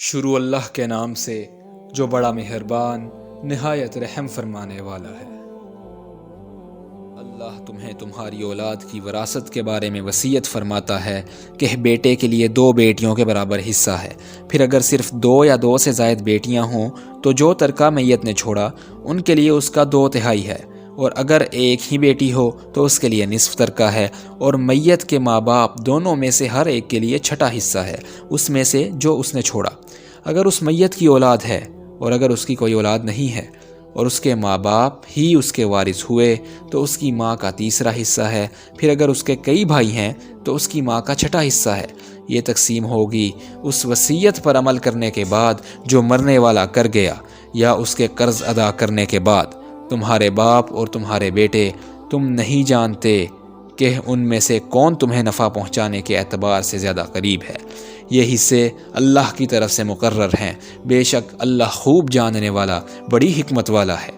شروع اللہ کے نام سے جو بڑا مہربان نہایت رحم فرمانے والا ہے۔ اللہ تمہیں تمہاری اولاد کی وراثت کے بارے میں وصیت فرماتا ہے کہ بیٹے کے لیے 2 بیٹیوں کے برابر حصہ ہے، پھر اگر صرف 2 یا 2 سے زائد بیٹیاں ہوں تو جو ترکہ میت نے چھوڑا ان کے لیے اس کا 2/3 ہے، اور اگر ایک ہی بیٹی ہو تو اس کے لیے نصف ترکہ ہے، اور میت کے ماں باپ دونوں میں سے ہر ایک کے لیے 1/6 حصہ ہے اس میں سے جو اس نے چھوڑا۔ اگر اس میت کی اولاد ہے اور اگر اس کی کوئی اولاد نہیں ہے اور اس کے ماں باپ ہی اس کے وارث ہوئے تو اس کی ماں کا 3 حصہ ہے، پھر اگر اس کے کئی بھائی ہیں تو اس کی ماں کا 6 حصہ ہے۔ یہ تقسیم ہوگی اس وصیت پر عمل کرنے کے بعد جو مرنے والا کر گیا، یا اس کے قرض ادا کرنے کے بعد۔ تمہارے باپ اور تمہارے بیٹے تم نہیں جانتے کہ ان میں سے کون تمہیں نفع پہنچانے کے اعتبار سے زیادہ قریب ہے۔ یہ حصے اللہ کی طرف سے مقرر ہیں، بے شک اللہ خوب جاننے والا بڑی حکمت والا ہے۔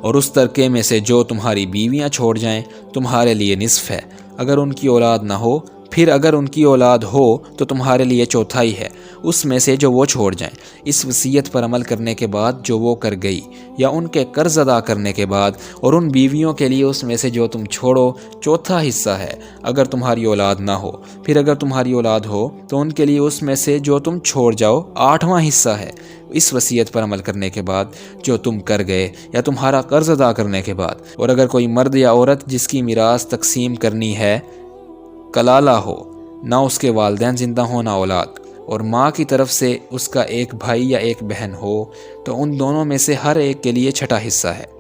اور اس ترکے میں سے جو تمہاری بیویاں چھوڑ جائیں تمہارے لیے نصف ہے، اگر ان کی اولاد نہ ہو، پھر اگر ان کی اولاد ہو تو تمہارے لیے 1/4 ہے اس میں سے جو وہ چھوڑ جائیں، اس وصیت پر عمل کرنے کے بعد جو وہ کر گئی، یا ان کے قرض ادا کرنے کے بعد، اور ان بیویوں کے لیے اس میں سے جو تم چھوڑو 1/4 حصہ ہے اگر تمہاری اولاد نہ ہو، پھر اگر تمہاری اولاد ہو تو ان کے لیے اس میں سے جو تم چھوڑ جاؤ 8واں حصہ ہے اس وصیت پر عمل کرنے کے بعد جو تم کر گئے، یا تمہارا قرض ادا کرنے کے بعد۔ اور اگر کوئی مرد یا عورت جس کی میراث تقسیم کرنی ہے کلالہ ہو، نہ اس کے والدین زندہ ہوں نہ اولاد، اور ماں کی طرف سے اس کا ایک بھائی یا ایک بہن ہو، تو ان دونوں میں سے ہر ایک کے لیے 1/6 حصہ ہے۔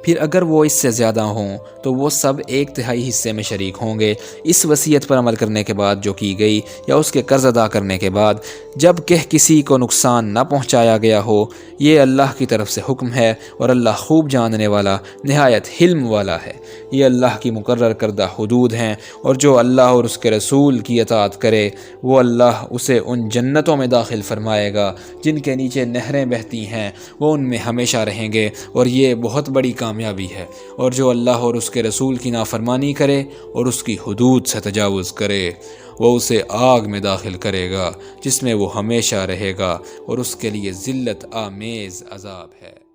پھر اگر وہ اس سے زیادہ ہوں تو وہ سب 1/3 حصے میں شریک ہوں گے اس وصیت پر عمل کرنے کے بعد جو کی گئی، یا اس کے قرض ادا کرنے کے بعد، جب کہ کسی کو نقصان نہ پہنچایا گیا ہو۔ یہ اللہ کی طرف سے حکم ہے، اور اللہ خوب جاننے والا نہایت حلم والا ہے۔ یہ اللہ کی مقرر کردہ حدود ہیں، اور جو اللہ اور اس کے رسول کی اطاعت کرے وہ اللہ اسے ان جنتوں میں داخل فرمائے گا جن کے نیچے نہریں بہتی ہیں، وہ ان میں ہمیشہ رہیں گے، اور یہ بہت بڑی کامیابی ہے۔ اور جو اللہ اور اس کے رسول کی نافرمانی کرے اور اس کی حدود سے تجاوز کرے وہ اسے آگ میں داخل کرے گا جس میں وہ ہمیشہ رہے گا، اور اس کے لیے ذلت آمیز عذاب ہے۔